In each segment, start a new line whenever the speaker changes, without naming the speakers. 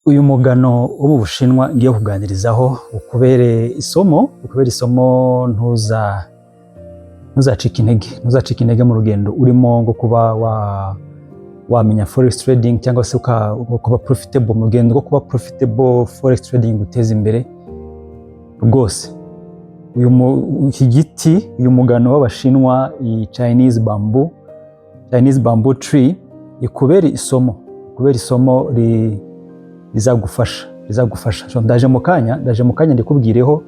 Uyu mugano wo mu Bushinwa ngiye kuganirizaho ukubere isomo ntuzacika intege mu rugendo urimo ngo kuba wamenya forex trading cyangwa se kuba profitable mu rugendo rwo kuba profitable forex trading guteza imbere rwose. Uyu mugano w'Abashinwa, Chinese bamboo tree, ikubere isomo rizagufasha. So ndaje mu kanya ndikubwireho.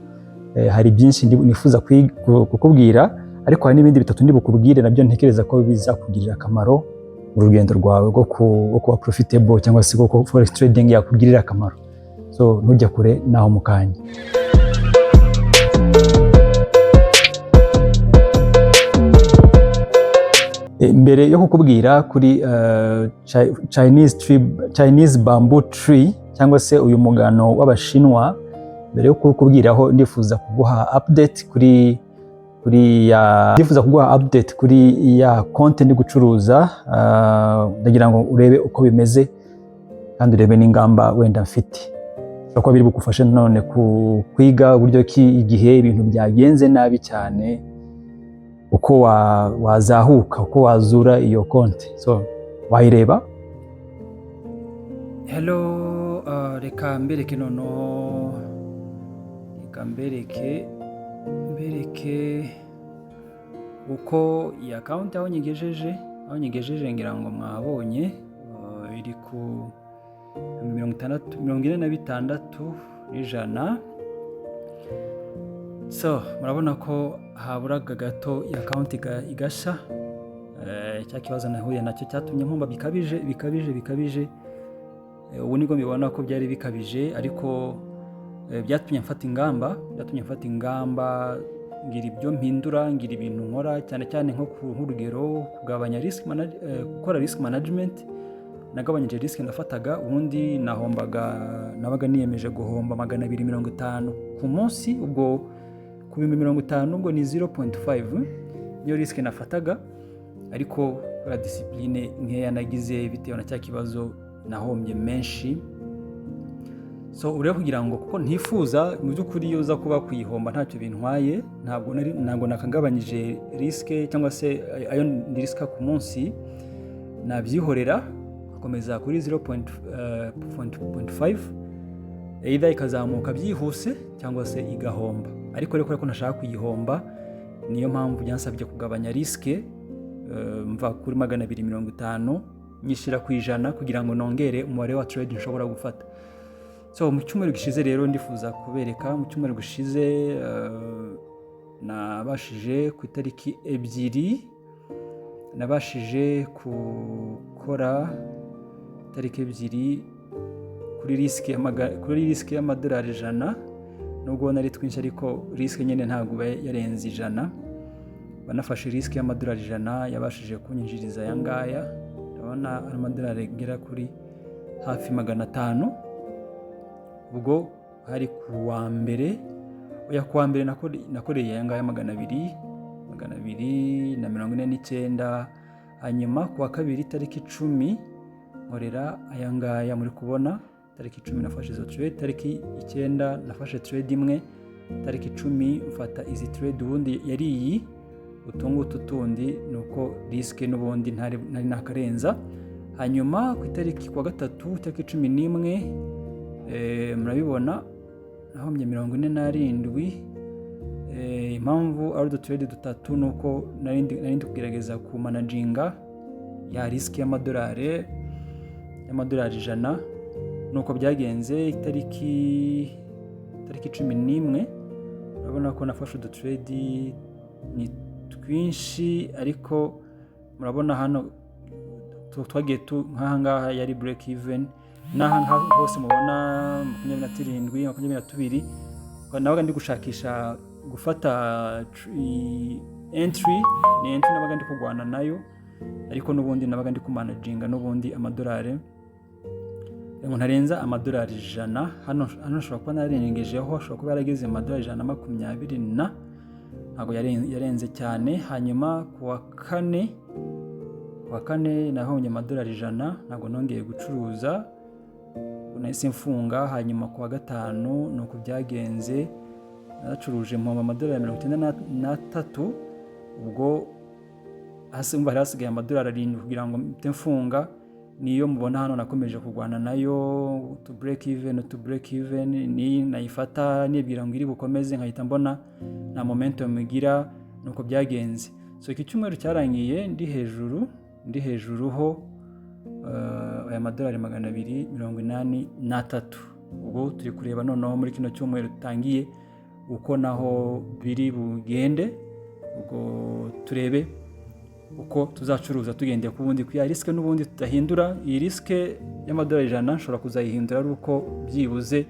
Hari byinshi nifuza kukubwira, ariko hari n'ibindi bitatu ndi bukubwire nabyo ntekereza ko bizakugirira akamaro mu rugendo rwawe rwo kuba profitable cyangwa se ko forex trading yakugirira akamaro. So ntujya kure, naho mu kanya. Mbere yo kukubwira kuri Chinese bamboo tree cyangwa se uyu mugano w'Abashinwa, mbere yo kukubwiraho ndifuza kuguha update kuri ya konti ndi gucuruza. Ndagira ngo urebe uko bimeze kandi urebe n'ingamba wenda mfite, kuko biri bugufashe none kwiga uburyo ki igihe ibintu byagenze nabi cyane uko wazahuka, uko wazura iyo konti. So wayireba.
Hello, reka mbereke uko iyi account aho nyigejeje ngira ngo mwabonye, iri ku 46,100. So murabona ko haburaga gato iyi account igasha. Cya kibazo nahuye nacyo cyatumye nkomba bikabije. Ubu nibwo mbibona ko byari bikabije, ariko byatumye mfata ingamba, ngira ibyo mpindura, ngira ibintu nkora, cyane nko nk'urugero kugabanya gukora risk management. Nagabanyije risk nafataga, ubundi nabaga niyemeje guhomba 250 ku munsi. Ubwo ku 50 ubwo ni 0.5 niyo risk nafataga, ariko kora discipline nkeya nagize bitewe na cya kibazo nahombye menshi. So urebe kugira ngo, kuko ntifuza mu by'ukuri iyo uza kuba kuyihomba ntacyo bintwaye, ntabwo nakagabanyije risk cyangwa se ayo ndi risk ku munsi, nabyihorera akomeza kuri 0.5, either ikazamuka byihuse cyangwa se igahomba. Ariko reko nashaka kuyihomba, niyo mpamvu byansabye kugabanya risk, mva kuri 250 nyishira ku 100 kugira ngo nongere umubare wa trade nshobora gufata. So mu cyumweru gishize rero ndifuza kubereka, mu cyumweru gishize nabashije ku itariki 2 nabashije gukora itariki 2 kuri risk y'amadolari 100. Nubwo nari twinshi, ariko risk nyine ntabwo yarenze 100. Banafashe risk y'amadolari 100 yabashije kunyinjiriza yangaya, ndabona amadolari agera kuri hafi 500. Ubwo hari kuwa mbere nakoreye yangaya 249. Hanyuma kuwa kabiri tariki 10 nkorera ayangaya muri kubona. Tariki 10 nafashe izo trade, tariki 9 nafashe trade imwe, tariki 10 mfata izi trade. Ubundi yari iyi utungutu tundi, nuko risk n'ubundi ntari nakarenza. Hanyuma ku itariki kuwa gatatu tariki 11 murabibona nahombye 47. Impamvu ari udutrade dutatu nuko nari kugerageza ku managinga ya risk y'amadolari 100. Nuko byagenze itariki 11 urabona ko nafashe udutrade ni twinshi, ariko murabona hano twagiye nk'ahangaha yari break even, n'ahangaha hose mubona 27, 22. Nabaga ndi gushakisha gufata entry nabaga ndi kugwana nayo, ariko n'ubundi nabaga ndi kumanaginga n'ubundi amadolari ngo ntarenza amadolari 100. Hano nshobora kuba narengejeho, ashobora kuba yarageze amadolari 120 ntabwo yarenze cyane. Hanyuma kuwa kane nahombye amadolari 100, ntabwo nongeye gucuruza. nahise mfunga. Hanyuma ku wa gatanu ni uko byagenze, naracuruje mpomba amadolari 93, ubwo umva hari hasigaye amadolari 7 kugira ngo mpite mfunga. Niyo mubona hano nakomeje kurwana nayo to break even, ni nayifata nibwira ngo iri bukomeze, nkahita mbona nta momentum igira, nuko byagenze. So iki cyumweru cyarangiye ndi hejuru ho aya madolari 283. Ubwo turi kureba noneho muri kino cyumweru tutangiye uko naho biri bugende, ubwo turebe uko tuzacuruza tugendeye ku bundi ku ya risk n'ubundi tudahindura. Iyi risk y'amadolari 100 nshobora kuzayihindura ari uko byibuze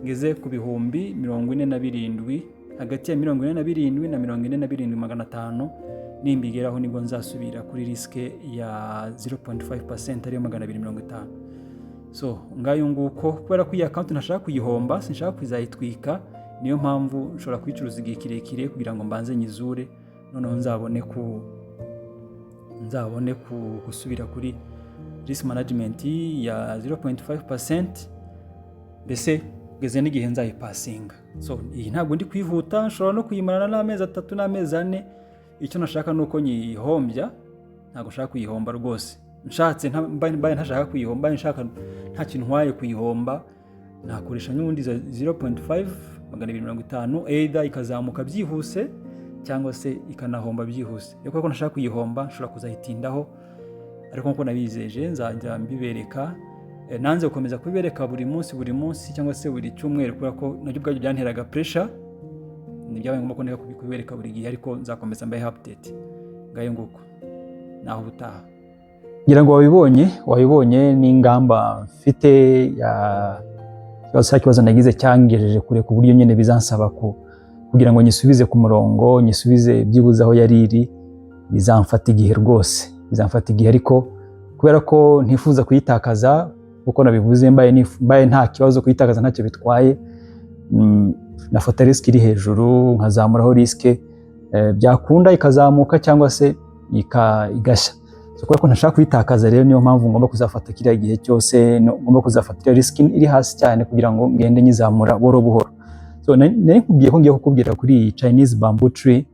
ngeze ku bihumbi 47, hagati ya 47 na 47,500 nimbigeraho nibwo nzasubira kuri risk ya 0.5% ariyo 250. So ngayo nguko, kubera ko iyi account ntashaka kuyihomba, sinshaka kuzayitwika, niyo mpamvu nshobora kwicuruza igihe kirekire kugira ngo mbanze nyizure, noneho nzabone gusubira kuri risk management ya 0.5%, mbese geze n'igihe nzayipasinga. So iyi ntabwo ndi kwihuta, nshobora no kuyimarana n'amezi 3 n'amezi 4. Icyo nashaka nuko nyihombya, ntabwo nshaka kuyihomba rwose. Nshatse mbaye ntashaka kuyihomba, nshaka nta kintu ntwaye kuyihomba, nakoresha n'ubundi 0.5 250, either ikazamuka byihuse cyangwa se ikanahomba byihuse. Reko ko nashaka kuyihomba nshobora kuzayitindaho, ariko nko nabizeje nzajya mbibereka. Nanze gukomeza kubibereka buri munsi cyangwa se buri cyumweru, kubera ko nabyo ubwabyo byanteraga pressure, nibyabaye ngombwa ko ndeka kubibereka buri gihe, ariko nzakomeza mbaye update. Ngayo nguko naho butaha. Ngira ngo wabibonye n'ingamba mfite ya kibazo nagize cyangejeje kure ku buryo nyene bizansaba kugira ngo nyisubize ku murongo, nyisubize byibuze aho yari iri. Bizamfata igihe rwose, ariko kubera ko ntifuza kuyitakaza, uko nabivuze, mbaye nta kibazo kuyitakaza ntacyo bitwaye, nafata risk iri hejuru, nkazamuraho risk, byakunda ikazamuka cyangwa se igashya. So kubera ko ntashaka kuyitakaza, rero niyo mpamvu ngomba kuzafata kiriya gihe cyose, ngomba kuzafatira risk iri hasi cyane kugira ngo ngende nyizamura buhoro buhoro. So nari nkubwiye ko ngiye kukubwira kuri Chinese bamboo tree.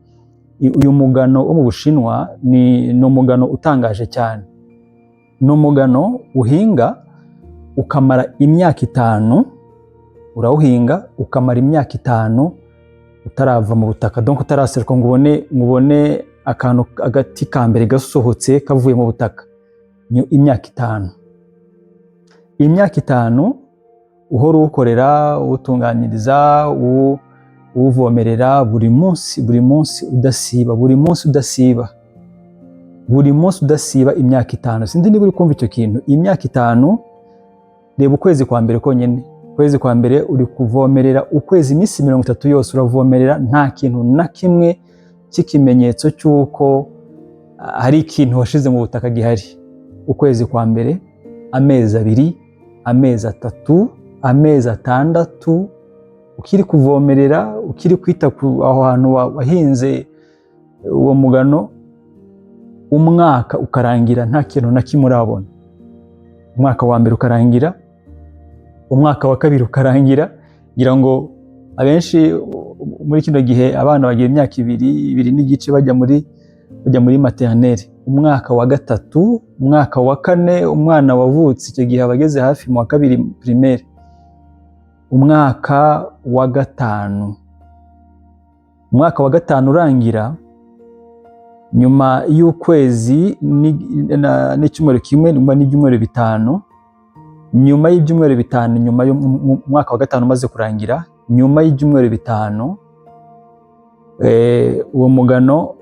Uyu mugano wo mu Bushinwa ni umugano utangaje cyane. Ni umugano uhinga ukamara imyaka 5, urawuhinga ukamara imyaka 5 utarava mu butaka, donc utaraseruka ngo ubone akantu agati ka mbere gasohotse kavuye mu butaka. Ni imyaka 5 uhora ukorera, utunganyiriza, uvomerera buri munsi udasiba imyaka 5. Sinzi niba uri kumva icyo kintu. Imyaka 5, reba ukwezi kwa mbere konyene. Ukwezi kwa mbere uri kuvomerera, ukwezi iminsi 30 yose uravomerera, nta kintu na kimwe cy'ikimenyetso cy'uko hari ikintu washize mu butaka gihari. Ukwezi kwa mbere, amezi 2, amezi 3, amezi 6, ukiri kuvomerera, ukiri kwita aho hantu wahinze uwo mugano, umwaka ukarangira nta kintu na kimwe urabona. Umwaka wa mbere ukarangira, umwaka wa kabiri ukarangira. Ngira ngo abenshi muri kino gihe abana bagira imyaka 2 n'igice bajya muri maternelle. Umwaka wa 3, umwaka wa 4, umwana wavutse icyo gihe abageze hafi mu wa 2 primaire. Umwaka wa 5, umwaka wa 5 urangira, nyuma y'ukwezi n'icyumweru kimwe, nyuma n'ibyumweru 5, nyuma y'ibyumweru 5, nyuma y'umwaka wa 5 umaze kurangira, nyuma y'ibyumweru 5, uwo mugano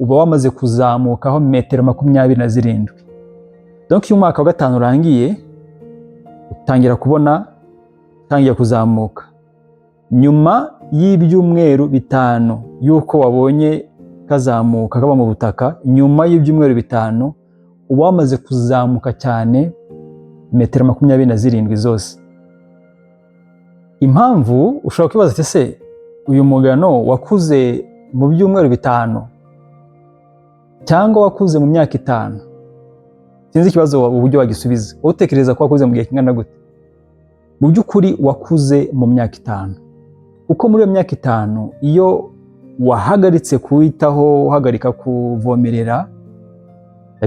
uba wamaze kuzamukaho metero 27. Donc iyo umwaka wa 5 urangiye, utangira kuzamuka. Nyuma y'ibyumweru 5 yuko wabonye kazamuka kaba mu butaka, nyuma y'ibyumweru 5 uba wamaze kuzamuka cyane metero 27 zose. Impamvu ushobora kwibaza ati se uyu mugano wakuze mu byumweru 5 cyangwa wakuze mu myaka 5? Sinzi ikibazo uburyo wagisubiza. Utekereza ko wakuze mu gihe kingana gute?
mu by'ukuri wakuze mu myaka 5, kuko muri iyo myaka 5 iyo wahagaritse kuwitaho, uhagarika kuvomerera,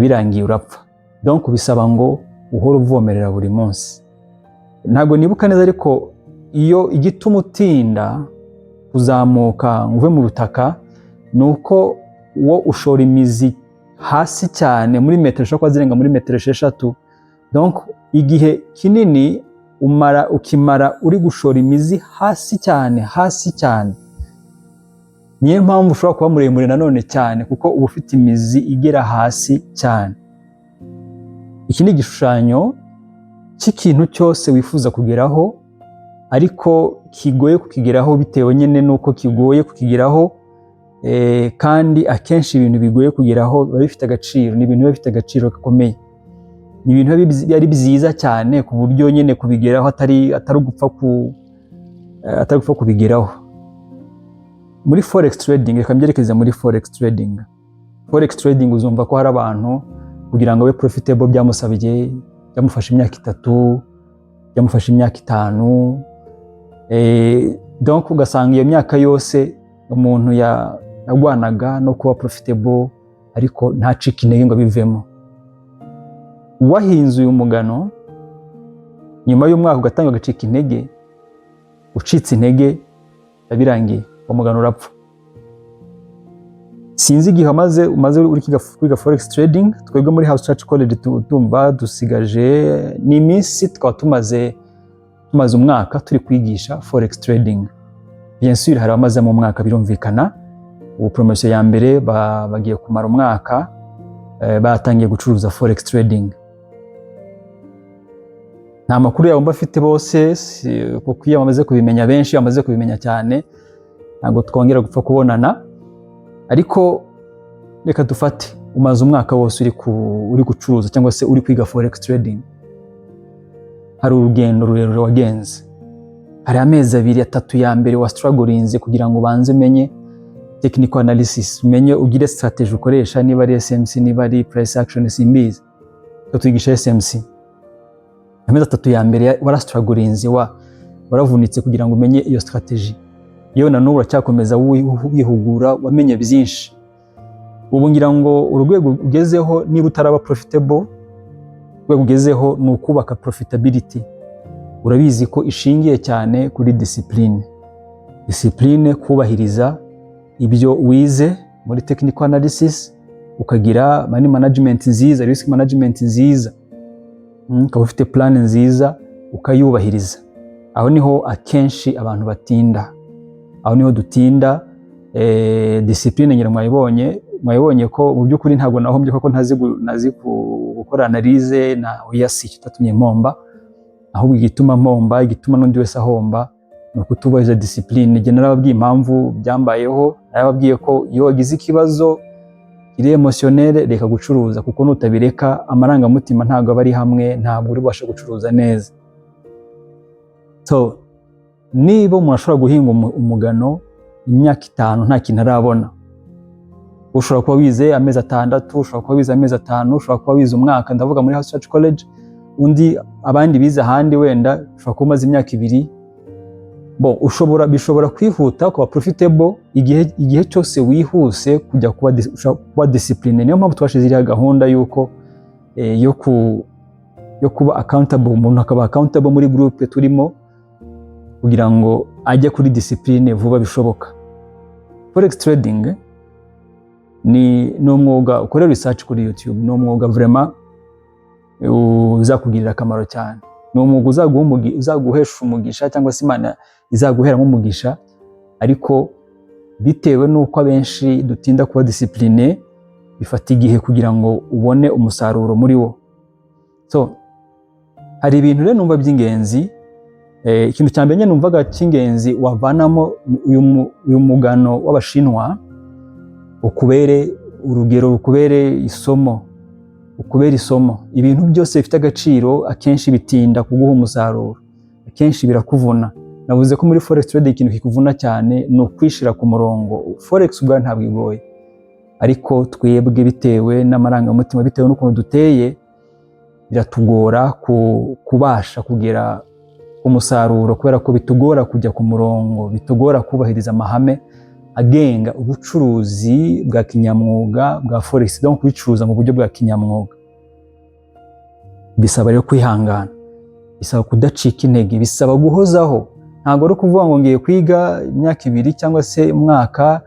birangiye urapfa. Donc bisaba ngo uhora uvomerera buri munsi. Ntabwo nibuka neza, ariko iyo igituma utinda kuzamuka uve mu butaka nuko wo ushora imizi hasi cyane muri metero, ushobora kuba zirenga muri metero 6. Donc igihe kinini ukimara uri gushora imizi hasi cyane. Niyo mpamvu ushobora kuba muremure nanone cyane, kuko uba ufite imizi igera hasi cyane. Iki ni igishushanyo cy'ikintu cyose wifuza kugeraho, ariko kigoye kukigeraho bitewe nyine nuko kigoye kukigeraho, kandi akenshi ibintu bigoye kugeraho biba bifite agaciro, ni ibintu biba bifite agaciro gakomeye, ni ibintu ari byiza cyane ku buryo nyine kubigeraho atari gupfa kubigeraho. Muri forex trading, reka mbyerekeze muri forex trading. Forex trading uzumva ko hari abantu kugira ngo abe profitable byamusabye, byamufasha imyaka 3, byamufasha imyaka 5, donc ugasanga iyo myaka yose umuntu yagwanaga no kuba profitable, ariko ntacika intege ngo bivemo. Wahinze uyu mugano, nyuma y'umwaka ugatanga agacika intege, ucitse intege, birangiye umugano urapfa. Sinzi igihe umaze uri kwiga forex trading. Twebwe muri House Church College tumva dusigaje n'iminsi, tukaba tumaze umwaka turi kwigisha forex trading. Bien sûr hari abamaze mu mwaka, birumvikana. Ubu promotion ya mbere bagiye kumara umwaka, batangiye gucuruza forex trading. Nta makuru yabo mbafite bose, kuko iyo bamaze kubimenya benshi, bamaze kubimenya cyane, ntabwo twongera gupfa kubonana. Ariko reka dufate umaze umwaka wose uri gucuruza cyangwa se uri kwiga forex trading. Hari urugendo rurerure wagenze, hari amezi 2-3 ya mbere wa strugglinze kugira ngo ubanze umenye technical analysis, umenye ugire strategy ukoresha, niba ari SMC, niba ari price action, simbizi. Twigisha SMC. Amezi 3 ya mbere warastrugglinze, waravunitse kugira ngo umenye iyo strategy. Yewe na n'ubu uracyakomeza wihugura, wamenye byinshi. Ubu ngira ngo urwego ugezeho, niba utaraba profitable, urwego ugezeho ni ukubaka profitability. Urabizi ko ishingiye cyane kuri discipline, kubahiriza ibyo wize muri technical analysis, ukagira money management nziza, risk management nziza, ukaba ufite plan nziza, ukayubahiriza. Aho niho akenshi abantu batinda, aho niho dutinda. Discipline ngira mwayibonye ko mu by'ukuri ntabwo nahombye, kuko ntazi gukora analyse na oyasi kitatumye mpomba, ahubwo igituma mpomba, igituma n'undi wese ahomba, ni ukutubahiriza discipline. Nge narababwiye impamvu byambayeho, narababwiye ko iyo wagize ikibazo kiri emotionnel, reka gucuruza, kuko nutabireka amarangamutima ntabwo aba ari hamwe, ntabwo uri bubashe gucuruza neza. So niba umuntu ashobora guhinga umugano imyaka 5 nta kintu arabona, ushobora kuba wize amezi 6, ushobora kuba wize amezi 5, ushobora kuba wize umwaka. Ndavuga muri House Church College, undi abandi bize ahandi wenda ushobora kuba umaze imyaka 2. Bishobora kwihuta kuba profitable igihe cyose wihuse kujya kuba discipline. Niyo mpamvu twashize iriya gahunda yuko yo kuba accountable, umuntu akaba accountable muri groupe turimo, kugira ngo ajye kuri discipline vuba bishoboka. Forex trading ni umwuga ukorera research kuri YouTube, ni umwuga vraiment uzakugirira akamaro cyane. Ni umwuga uzaguhesha umugisha, cyangwa se Imana izaguheramo umugisha, ariko bitewe nuko abenshi dutinda kuba discipline, bifata igihe kugira ngo ubone umusaruro muri wo. So hari ibintu rero numva by'ingenzi. Ikintu cya mbere numvaga cy'ingenzi wavanamo uyu mugano w'Abashinwa, ukubere urugero, ukubere isomo. Ibintu byose bifite agaciro akenshi bitinda kuguha umusaruro, akenshi birakuvuna. Navuze ko muri forex trading ikintu kikuvuna cyane ni ukwishira ku murongo. Forex ubwa ntabwo igoye, ariko twebwe bitewe n'amarangamutima, bitewe n'ukuntu duteye, biratugora kubasha umusaruro kubera ko bitugora kujya ku murongo, bitugora kubahiriza amahame agenga ubucuruzi bwa kinyamwuga bwa forex, donc kubicuruza mu buryo bwa kinyamwuga. Bisaba rero kwihangana, bisaba kudacika intege, bisaba guhozaho. Ntabwo ari ukuvuga ngo ngiye kwiga imyaka 2 cyangwa se umwaka,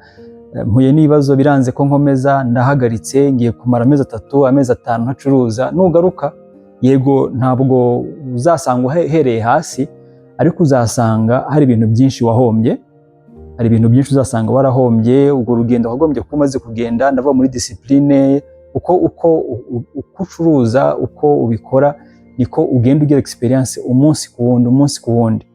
mpuye n'ibibazo biranze ko nkomeza, ndahagaritse, ngiye kumara amezi 3 amezi 5 ntacuruza. Nugaruka yego ntabwo uzasanga uhereye hasi, ariko uzasanga hari ibintu byinshi wahombye, hari ibintu byinshi uzasanga warahombye. Ubwo rugendo wagombye ko umaze kugenda, ndava muri discipline, uko ucuruza, uko ubikora, niko ugenda ugira experience umunsi ku wundi.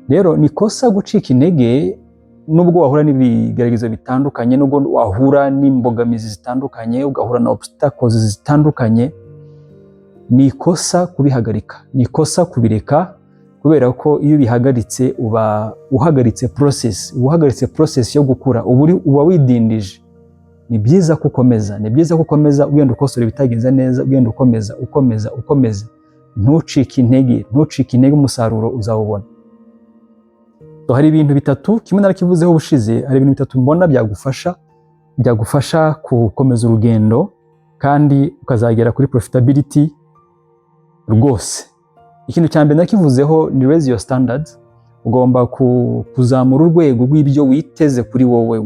Rero ni kosa gucika intege nubwo wahura n'ibigaragazo bitandukanye, nubwo wahura n'imbogamizi zitandukanye, ugahura na obstacles zitandukanye. Ni kosa kubihagarika, ni kosa kubireka, kubera ko iyo bihagaritse uba uhagaritse process yo gukura, uba widindije. Ni byiza gukomeza, ugenda ukosora ibitagenze neza, ugenda ukomeza, ntucike intege, umusaruro uzawubona. So hari ibintu 3 kimwe narakivuzeho ubushize, hari ibintu 3 mbona byagufasha gukomeza urugendo kandi ukazagera kuri profitability rwose. Ikintu cya mbere nakivuzeho ni raise your standards. Ugomba kuzamura urwego rw'ibyo witeze kuri wowe,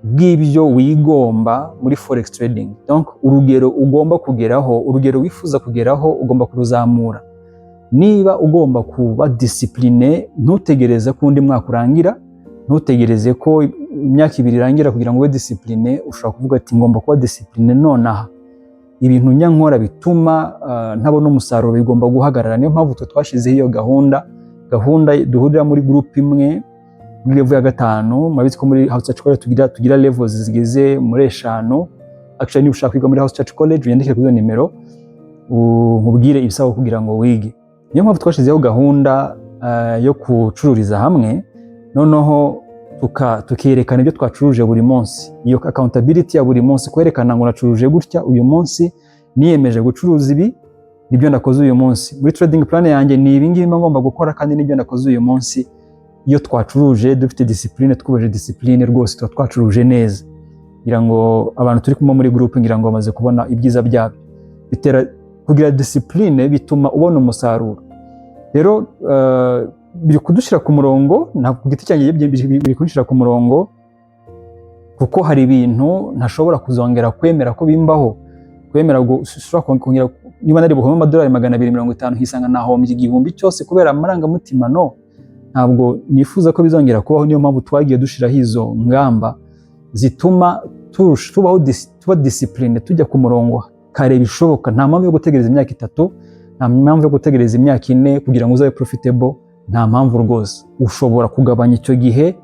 bw'ibyo wigomba muri forex trading. Donc urugero ugomba kugeraho, urugero wifuza kugeraho, ugomba kuruzamura. Niba ugomba kuba discipline, ntutegereze ko undi mwaka urangira, ntutegereze ko imyaka 2 irangira kugira ngo ube discipline. Ushobora kuvuga ati ngomba kuba discipline nonaha. Ibintu nyankora bituma ntabona umusaruro bigomba guhagarara. Niyo mpamvu twashizeho iyo gahunda duhurira muri group imwe muri level ya 5. Mabitse ko muri House Church College tugira levels zigeze muri 5. Actually niba ushaka kwiga muri House Church College uyandike kuri nimero nkubwire ibisaba kugira ngo wige. Niyo mpamvu twashizeho gahunda yo kucururiza hamwe, noneho tukerekana ibyo twacuruje buri munsi. Iyo accountability ya buri munsi, kwerekana ngo nacuruje gutya uyu munsi, niyemeje gucuruza ibi, nibyo nakoze uyu munsi. Muri trading plan yanjye ni ibi ngibi ngomba gukora, kandi nibyo nakoze uyu munsi. Iyo twacuruje dufite discipline, twubaje discipline rwose, twacuruje neza. Ngira ngo abantu turi kumwe muri group ngira ngo bamaze kubona ibyiza byabyo. Bitera kugira discipline, bituma ubona umusaruro. Rero biri kudushira ku murongo, ntabwo ku giti cyanjye biri kunshira ku murongo, kuko hari ibintu ntashobora kuzongera kwemera ko bimbaho. Kwemera gushobora kongera, niba nari buhome amadolari 250 hisanga nahombye 1000 cyose kubera amarangamutima, no, ntabwo nifuza ko bizongera kubaho. Niyo mpamvu twagiye dushiraho izo ngamba zituma tuba discipline, tujya ku murongo kare bishoboka. Nta mpamvu yo gutegereza imyaka 3, nta mpamvu yo gutegereza imyaka 4 kugira ngo uzabe profitable. Nta mpamvu rwose. Ushobora kugabanya icyo gihe,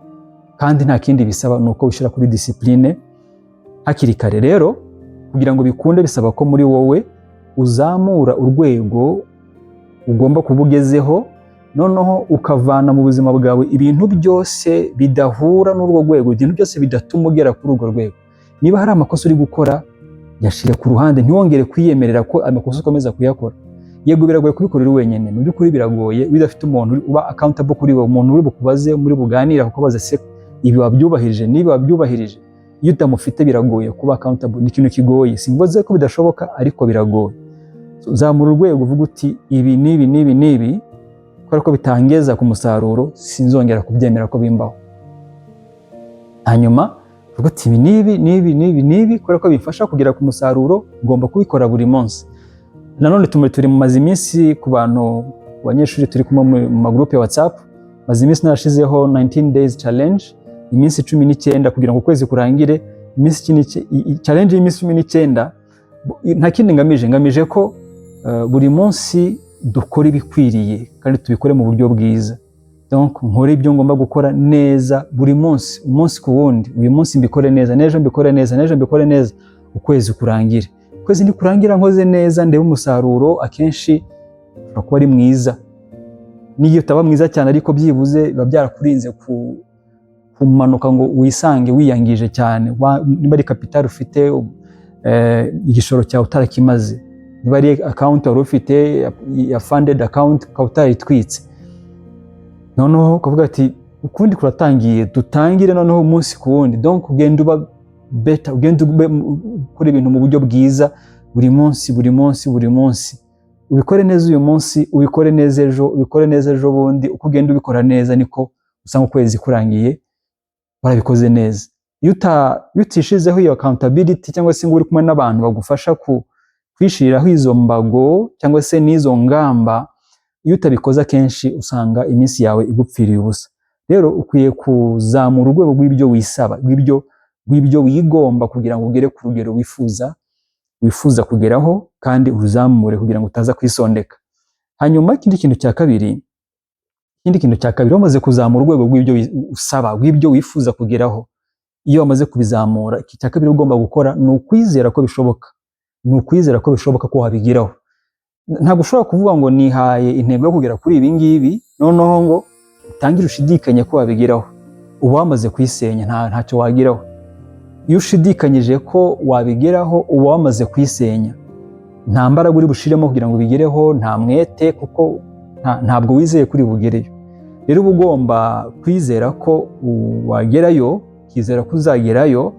kandi nta kindi bisaba, nuko wishira kuri discipline hakiri kare. Rero kugira ngo bikunde, bisaba ko muri wowe uzamura urwego ugomba kubugezeho, noneho ukavana mu buzima bwawe ibintu byose bidahura n'urwo rwego, ibintu byose bidatuma ugera kuri urwo rwego. Niba hari amakosa uri gukora, yashire ku ruhande, ntiwongere kwiyemerera ko amakosa ukomeza kuyakora. Yego biragoye kubikorera wenyine, mu by'ukuri biragoye bidafite umuntu uba accountable kuri wowe, umuntu uri bukubaze, muri buganira kukubaza se ibi wabyubahirije, niba wabyubahirije. Iyo utamufite biragoye kuba accountable, ni ikintu kigoye. Simboze ko bidashoboka, ariko biragoye. Zamura urwego, uvuga uti ibi nibi kubera ko bitangeza ku musaruro, sinzongera kubyemera ko bimbaho. Hanyuma uvuga uti ibi nibi kubera ko bifasha kugera ku musaruro, ngomba kubikora buri munsi. Nanone turi mu mazi iminsi ku bantu abanyeshuri turi kumwe mu magroupe ya WhatsApp, mazi iminsi narashizeho 19 days challenge, iminsi 19 kugira ngo ukwezi kurangire. Challenge y'iminsi 19 nta kindi ngamije ko buri munsi dukora ibikwiriye kandi tubikore mu buryo bwiza. Donc nkore ibyo ngomba gukora neza buri munsi, umunsi ku wundi. Uyu munsi mbikore neza, nejo mbikore neza, nejo mbikore neza, ukwezi kurangire. Ukwezi ni kurangira nkoze neza, ndebe umusaruro. Akenshi ushobora kuba ari mwiza, niyo utaba mwiza cyane ariko byibuze biba byarakurinze kumanuka ngo wisange wiyangije cyane. Niba ari capital ufite, igishoro cyawe utarakimaze, niba ari account wari ufite ya funded account ukaba utayitwitse, noneho ukavuga ati ukundi kuratangiye, dutangire noneho umunsi ku wundi. Donc ugenda uba better, ugenda ukora ibintu mu buryo bwiza buri munsi, ubikore neza uyu munsi, ubikore neza ejo, ubikore neza ejo bundi. Uko ugenda ubikora neza niko usanga ukwezi kurangiye warabikoze neza. Iyo utishizeho iyo accountability cyangwa se ngo uri kumwe n'abantu bagufasha kwishiriraho izo mbago cyangwa se n'izo ngamba, iyo utabikoza kenshi usanga iminsi yawe igupfiriye ubusa. Rero ukwiye kuzamura urwego rw'ibyo wisaba, rw'ibyo wigomba kugira ngo ugere ku rugero wifuza kugeraho, kandi uruzamure kugira ngo utaza kwisondeka. Hanyuma ikindi kintu cya kabiri, wamaze kuzamura urwego rw'ibyo usaba, rw'ibyo wifuza kugeraho, iyo wamaze kubizamura, iki cya kabiri ugomba gukora ni ukwizera ko bishoboka, ko wabigeraho. Ntabwo ushobora kuvuga ngo nihaye intego yo kugera kuri ibi ngibi noneho ngo utangire ushidikanye ko wabigeraho. Uba wamaze kwisenya, ntacyo wageraho. Iyo ushidikanyije ko wabigeraho uba wamaze kwisenya, nta mbaraga uri bushiremo kugira ngo ubigereho, nta mwete, kuko ntabwo wizeye kuri bugereyo. Rero uba ugomba kwizera ko wagerayo, ukizera ko uzagerayo,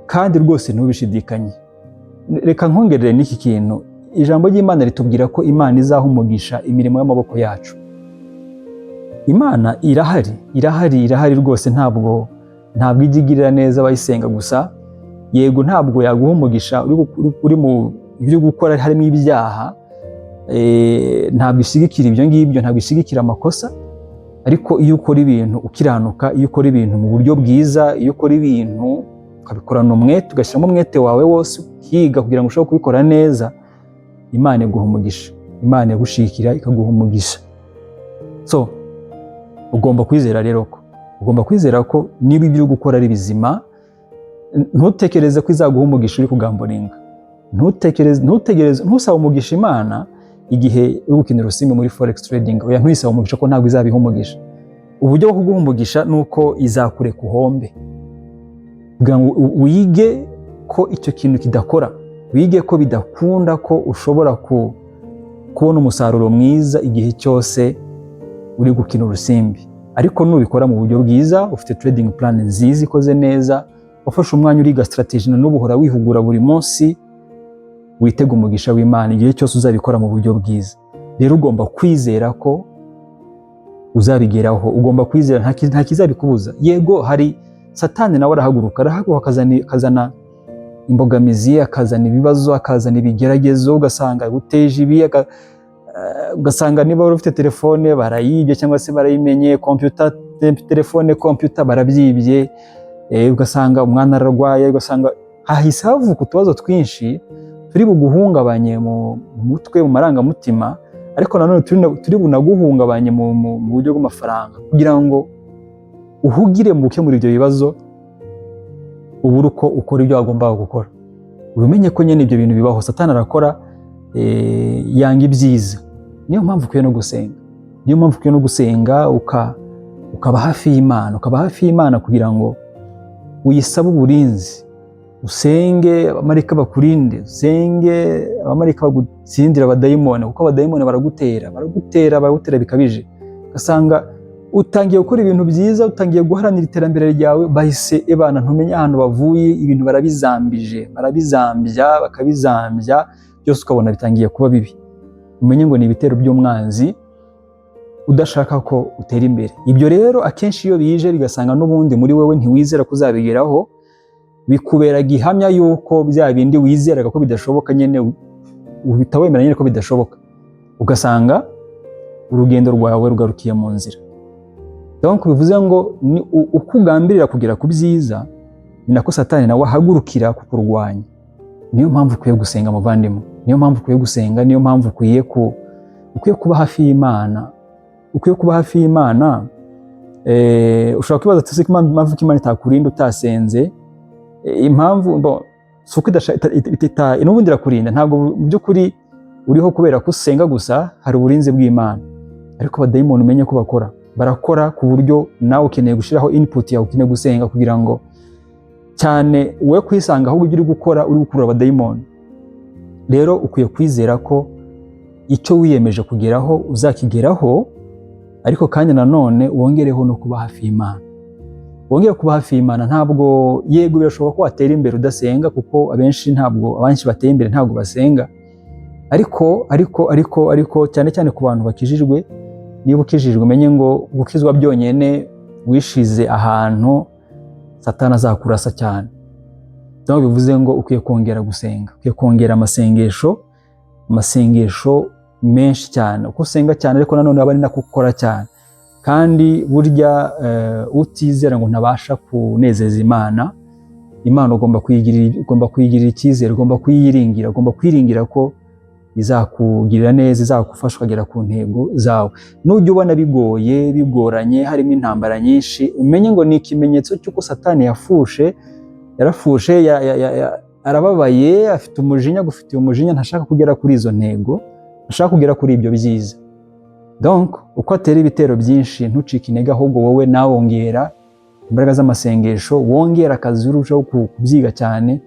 kandi rwose ntubishidikanye. Reka nkongerere n'iki kintu, ijambo ry'Imana ritubwira ko Imana izaha umugisha imirimo y'amaboko yacu. Imana irahari rwose, ntabwo ijya igirira neza abayisenga gusa. Yego ntabwo yaguha umugisha uri mu byo gukora harimo ibyaha, ntabwo ishigikira ibyo ngibyo, ntabwo ishigikira amakosa. Ariko iyo ukora ibintu ukiranuka, iyo ukora ibintu mu buryo bwiza, iyo ukora ibintu ukabikorana umwete, ugashyiramo umwete wawe wose, ukiga kugira ngo ushobore kubikora neza, Imana iguha umugisha, Imana yagushikira ikaguha umugisha. So ugomba kwizera rero ko niba ibyo uri gukora ari bizima, ntutekereze ko izaguha umugisha uri kugamboringa. Ntusabe umugisha Imana igihe uri gukinira urusimbi muri forex trading. Oya, ntuyisabe umugisha ko ntabwo izabiha umugisha. Uburyo bwo kuguha umugisha ni uko izakureka uhombe, kugira ngo wige ko icyo kintu kidakora, wige ko bidakunda ko ushobora kubona umusaruro mwiza igihe cyose uri gukina urusimbi. Ariko nubikora mu buryo bwiza, ufite trading plan nziza ikoze neza, wafashe umwanya uriga strategy n'ubuhora wihugura buri munsi, witega umugisha w'Imana igihe cyose uzabikora mu buryo bwiza. Rero ugomba kwizera ko uzabigeraho, ugomba kwizera nta kizabikubuza. Yego hari Satani nawe arahaguruka akazana imbogamizi, akazana ibibazo, akazana ibigeragezo, ugasanga guteje ibi, ugasanga niba wari ufite telefone barayibye cyangwa se barayimenye, telefone barabyibye, ugasanga umwana ararwaye, ugasanga hahise havuka utubazo twinshi turi buguhungabanye mu mutwe, mu marangamutima, ariko nanone turi bunaguhungabanye mu buryo bw'amafaranga, kugira ngo uhugire mu gukemura ibyo bibazo, ubure uko ukora ibyo wagombaga gukora. Ubimenye ko nyine ibyo bintu bibaho, Satani arakora, yanga ibyiza. Niyo mpamvu ukwiye no gusenga, ukaba hafi y'Imana, kugira ngo uyisabe uburinzi, usenge abamarayika bakurinde, usenge abamarayika bagutsindira abadayimoni, kuko abadayimoni baragutera bikabije. Ugasanga utangiye gukora ibintu byiza, utangiye guharanira iterambere ryawe, bahise ebana ntumenye ahantu bavuye, ibintu bakabizambya, byose ukabona bitangiye kuba bibi. Umenye ngo ni ibitero by'umwanzi udashaka ko utera imbere. Ibyo rero akenshi iyo bije bigasanga n'ubundi muri wewe ntiwizera ko uzabigeraho, bikubera gihamya yuko bya bindi wizeraga ko bidashoboka nyine uhita wemera nyine ko bidashoboka, ugasanga urugendo rwawe rugarukiye mu nzira. Donc bivuze ngo uko ugambirira kugera ku byiza, ni nako Satani nawe ahagurukira kukurwanya. Niyo mpamvu ukwiye gusenga muvandimwe, niyo mpamvu ukwiye kuba hafi y'Imana. Ushobora kwibaza ati impamvu Imana itakurinda utasenze. Impamvu suko n'ubundi irakurinda, ntabwo mu by'ukuri uriho kubera ko usenga gusa, hari uburinzi bw'Imana. Ariko abadayimoni umenye ko barakora ku buryo nawe ukeneye gushyiraho input yawe, ukeneye gusenga kugira ngo cyane we kwisanga ahubwo uri gukurura abadayimoni. rero ukwiye kwizera ko icyo wiyemeje kugeraho uzakigeraho, ariko kandi nanone wongereho no kuba hafi y'Imana. Wongere kuba hafi y'Imana. Ntabwo yego birashoboka ko watera imbere udasenga, kuko abenshi bateye imbere ntabwo basenga, ariko cyane cyane ku bantu bakijijwe, niba ukijijwe umenye ngo gukizwa byonyine wishize ahantu Satani azakurasa cyane. Ntabwo bivuze ngo ukwiye kongera gusenga, ukwiye kongera amasengesho menshi cyane. Uko usenga cyane ariko nanone waba ari nako ukora cyane, kandi burya utizera ngo ntabasha kunezeza Imana. Imana ugomba kuyigirira icyizere, ugomba kuyiringira, ugomba kwiringira ko izakugirira neza, izagufasha ukagera ku ntego zawe. Nujya ubona bigoranye, harimo intambara nyinshi, umenye ngo ni ikimenyetso cy'uko Satani yarafushe, arababaye, afite umujinya, agufitiye umujinya, ntashaka kugera kuri izo ntego, ntashaka kugera kuri ibyo byiza. Donc uko atera ibitero byinshi ntucike intege, ahubwo wowe nawe wongera imbaraga z'amasengesho, wongera akazi, urushaho kubyiga cyane,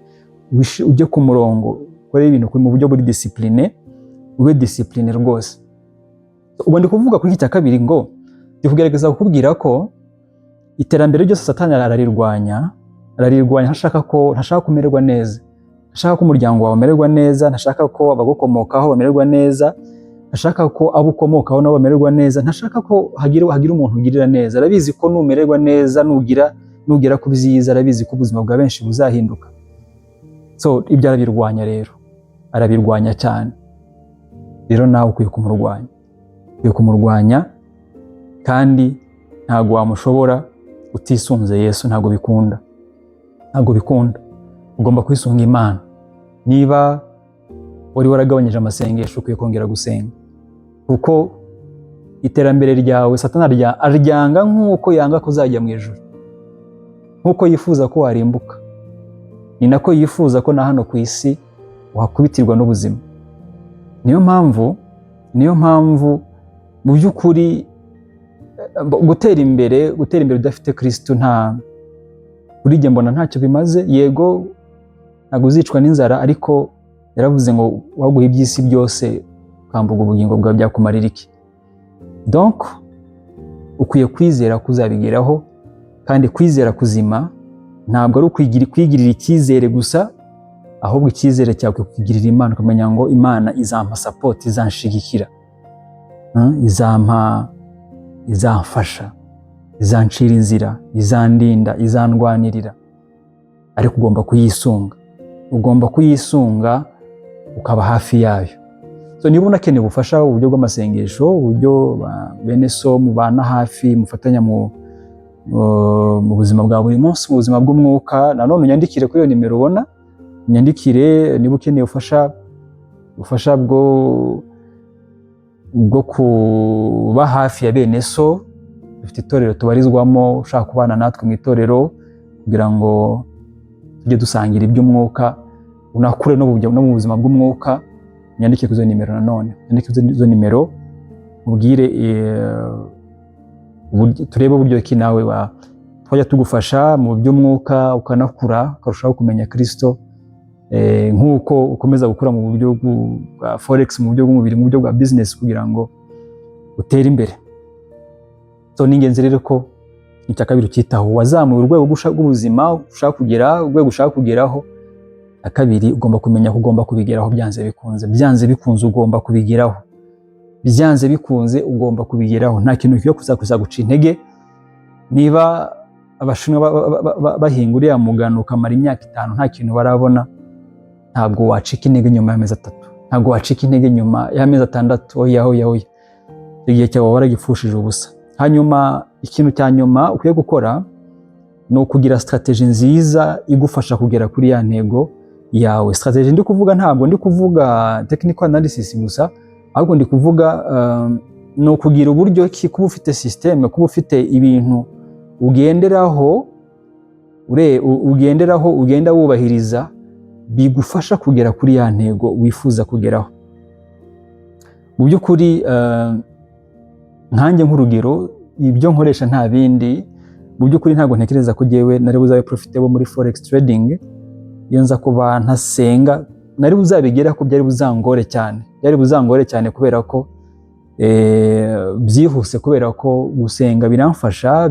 ujye ku murongo, ukore ibintu mu buryo buri discipline, ube discipline rwose. Ubu ndi kuvuga kuri iki cya kabiri ngo ndi kugerageza kukubwira ko iterambere ryose Satani ararirwanya, ntashaka kumererwa neza, ntashaka ko umuryango wawe umererwa neza, ntashaka ko abagukomokaho bamererwa neza, ntashaka ko abo ukomokaho nabo bamererwa neza, ntashaka ko hagira umuntu ugirira neza. Arabizi ko numererwa neza, nugera ku byiza, arabizi ko ubuzima bwa benshi buzahinduka. So ibyo arabirwanya rero, arabirwanya cyane. Rero nawe ukwiye kumurwanya, kandi ntabwo wamushobora utisunze Yesu. Ntabwo bikunda. Ugomba kwisunga Imana. Niba wari waragabanyije amasengesho, ukwiye kongera gusenga, kuko iterambere ryawe Satani aryanga nk'uko yanga kuzajya mu ijuru. Nk'uko yifuza ko warimbuka, ni nako yifuza ko na hano ku isi wakubitirwa n'ubuzima. Niyo mpamvu mu by'ukuri gutera imbere udafite Kristo kuri jye mbona ntacyo bimaze. Yego ntabwo uzicwa n'inzara, ariko yaravuze ngo waguha iby'isi byose ukambuga ubugingo bwawe byakumarira iki? Donc ukwiye kwizera ko uzabigeraho, kandi kwizera kuzima ntabwo ari kwigirira icyizere gusa, ahubwo icyizere cyawe kukigirira Imana, ukamenya ngo Imana izampa support, izanshigikira, izamfasha, izancira inzira, izandinda, izandwanirira. Ariko ugomba kuyisunga ukaba hafi yayo. So niba unakeneye ubufasha, uburyo bw'amasengesho, uburyo bene so mubana hafi, mufatanya mu buzima bwa buri munsi, mu buzima bw'umwuka, nanone unyandikire kuri iyo nimero ubona, unyandikire niba ukeneye ubufasha bwo kuba hafi ya bene so. Dufite itorero tubarizwamo, ushaka kubana natwe mu itorero kugira ngo tujye dusangira iby'umwuka, unakure no mu buzima bw'umwuka, unyandike kuri izo nimero. Nanone unyandike kuri izo nimero, ubwire turebe uburyo ki nawe twajya tugufasha mu by'umwuka, ukanakura, ukarushaho kumenya Kristo, nk'uko ukomeza gukura mu buryo bwa forex, mu buryo bw'umubiri, mu buryo bwa business, kugira ngo utere imbere. So ni ingenzi rero ko icya kabiri ukitaho, wazamuye urwego rw'ubuzima ushaka kugera, urwego ushaka kugeraho. Icya kabiri ugomba kumenya ko ugomba kubigeraho byanze bikunze, ugomba kubigeraho, ugomba kubigeraho. Nta kintu kiyo kuzaguca intege. Niba Abashinwa bahinga uriya mugano ukamara imyaka 5 nta kintu barabona, ntabwo wacika intege nyuma y'amezi 3, ntabwo wacika intege nyuma y'amezi 6. Oya, igihe cyawe waragifushije ubusa. Hanyuma ikintu cya nyuma ukwiye gukora ni ukugira strategy nziza igufasha kugera kuri ya ntego yawe. Strategy ndi kuvuga, ntabwo ndi kuvuga technical analysis gusa, ahubwo ndi kuvuga no kugira uburyo ki, kuba ufite system, kuba ufite ibintu ugenderaho, ugenda wubahiriza, bigufasha kugera kuri ya ntego wifuza kugeraho. Mu by'ukuri nkanjye nk'urugero, ibyo nkoresha nta bindi. Mu by'ukuri ntabwo ntekereza ko jyewe nari buzabe profitable muri forex trading iyo nza kuba ntasenga nari buzabigera ko byari buzangore cyane kubera ko byihuse, kubera ko gusenga biramfasha.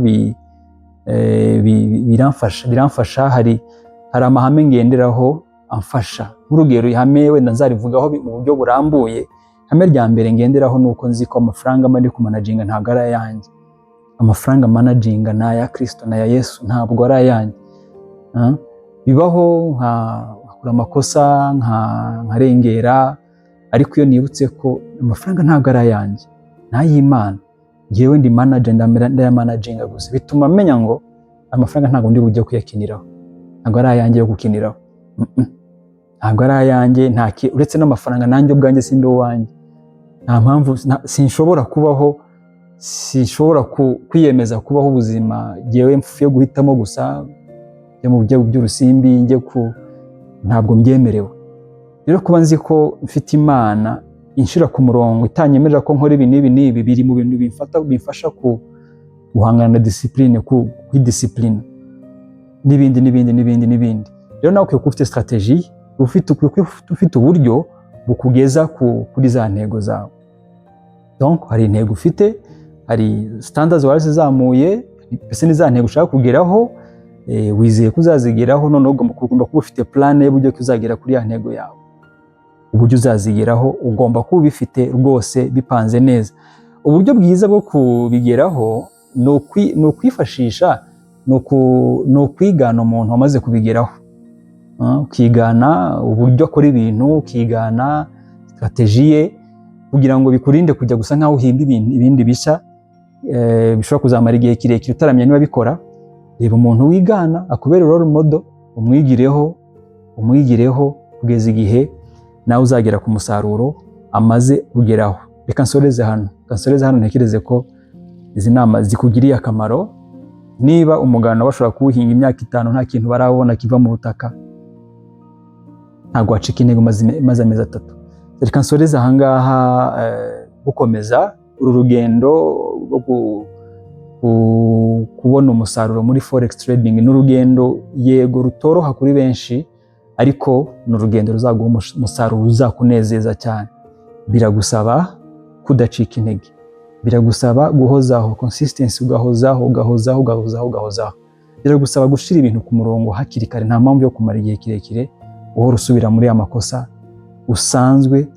Hari amahame ngenderaho amfasha. Nk'urugero, ihame wenda nzarivugaho mu buryo burambuye. Ihame rya mbere ngenderaho ni uko nzi ko amafaranga mari kumanaginga ntabwo ari ayanjye. Amafaranga managinga ni aya Kristo na ya Yesu, ntabwo ari ayanjye. Bibaho nkakora amakosa nkarengera, ariko iyo nibutse ko amafaranga ntabwo ari ayanjye, ni ay'Imana, njyewe ndi manager, ndayamanaginga gusa, bituma menya ngo amafaranga ntabwo ndi bujye kuyakiniraho, ntabwo ari ayanjye yo gukiniraho, ntabwo ari ayanjye, uretse n'amafaranga nanjye ubwanjye sindi uwanjye. Nta mpamvu, sinshobora kwiyemeza kubaho ubuzima njyewe mfuye guhitamo gusa mu buryo by'urusimbi ntabwo mbyemerewe. Rero kuba nzi ko mfite Imana inshira ku murongo, itanyemerera ko nkora ibi n'ibi biri mu bintu bimfasha guhangana na discipline, kwidiscipline n'ibindi. Rero nawe ukwiye kuba ufite strategie, ufite uburyo bukugeza kuri za ntego zawe. Donc hari intego ufite, hari standards warazizamuye, mbese ni za ntego ushaka kugeraho, wizeye kuzazigeraho. None ugomba kuba ufite plan y'uburyo uzagera kuri ya ntego yawe. Uburyo uzazigeraho ugomba kuba bifite rwose bipanze neza. Uburyo bwiza bwo kubigeraho ni ukwifashisha, ni ukwigana umuntu wamaze kubigeraho. Ukigana uburyo akora ibintu, ukigana strategie ye, kugira ngo bikurinde kujya gusa nkaho uhimba ibindi bishya bishobora kuzamara igihe kirekire utaramenya niba bikora. Reba umuntu wigana akubera role model, umwigireho kugeza igihe nawe uzagera ku musaruro amaze kugeraho. Reka nsoreze hano, ntekereze ko izi nama zikugiriye akamaro. Niba umugano bashobora kuwuhinga imyaka 5 nta kintu barabona kiva mu butaka, ntabwo wacika intego maze amezi 3. Reka nsoreze ahangaha, gukomeza uru rugendo rwo kubona umusaruro muri forex trading. N'urugendo yego rutoroha kuri benshi, ariko n'urugendo ruzaguha umusaruro uzakunezeza cyane. Biragusaba kudacika intege, biragusaba guhozaho, consistency, ugahozaho. Biragusaba gushira ibintu ku murongo hakiri kare, nta mpamvu yo kumara igihe kirekire uhora usubira muri amakosa usanzwe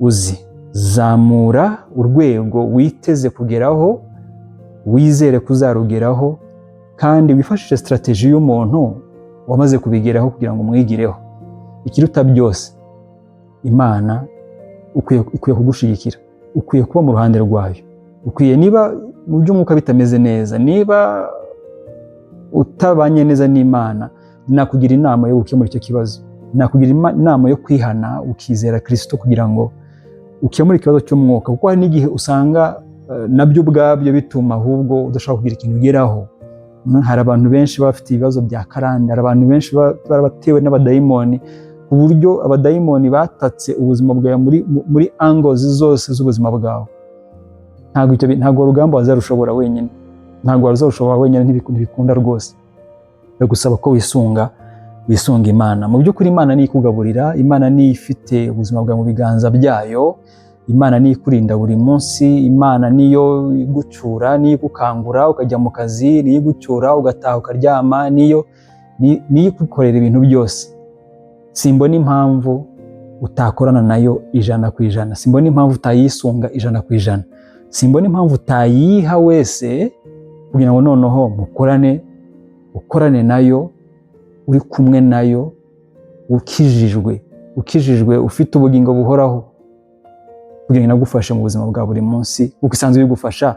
uzi. Zamura urwego witeze kugeraho, wizere kuzarugeraho, kandi wifashishe strategie y'umuntu wamaze kubigeraho kugira ngo umwigireho. Ikiruta byose, Imana ukwiye kugushigikira, ukwiye kuba mu ruhande rwayo, ukwiye, niba mu by'umwuka bitameze neza, niba utabanye neza n'Imana, nakugira inama yo gukemura icyo kibazo, nakugira inama yo kwihana ukizera Kristo kugira ngo ukemure ikibazo cy'umwuka. Kuko hari n'igihe usanga nabyo ubwabyo bituma ahubwo udashaka kugira ikintu ugeraho. Hari abantu benshi bafite ibibazo bya karande, hari abantu benshi barabatewe n'abadayimoni, ku buryo abadayimoni batatse ubuzima bwawe muri angles zose z'ubuzima bwawe. Ntabwo urugamba wazarushobora wenyine, ntibikunda rwose. Biragusaba ko wisunga Imana. Mu by'ukuri Imana ni ikugaburira, Imana ni ifite ubuzima bwawe mu biganza byayo, Imana ni ikurinda buri munsi, Imana niyo igucyura, niyo igukangura ukajya mu kazi, niyo igucyura ugataha ukaryama, niyo igukorera ibintu byose. Simbona impamvu utakorana nayo 100%, simbona impamvu utayisunga 100%, simbona impamvu utayiha wese kugira ngo noneho ukorane nayo, uri kumwe nayo, ukijijwe, ufite ubugingo buhoraho, kugira ngo inagufashe mu buzima bwa buri munsi, kuko isanzwe bigufasha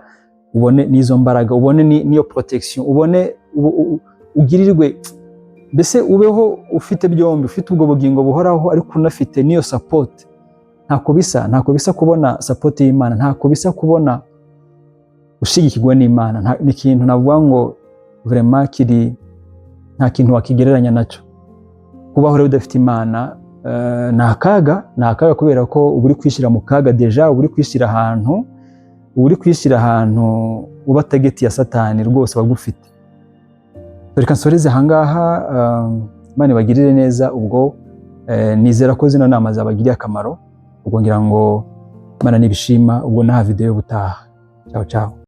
ubone n'izo mbaraga, ubone n'iyo protection, ubone ugirirwe, mbese ubeho ufite byombi, ufite ubwo bugingo buhoraho ariko unafite n'iyo support. Ntako bisa kubona support y'Imana, ntako bisa kubona ushigikirwa n'Imana. Ni ikintu navuga ngo vraiment nta kintu wakigereranya nacyo. Kubaho rero udafite Imana ni akaga, kubera ko uba uri kwishyira mu kaga deja, uba uri kwishyira ahantu uba target ya Satani rwose wagufite. Reka nsoreze ahangaha, Imana ibagirire neza. Ubwo nizera ko zino nama zabagiriye akamaro ubwo ngira ngo Imana nibishima ubwo nta video y'ubutaha. Ciao ciao.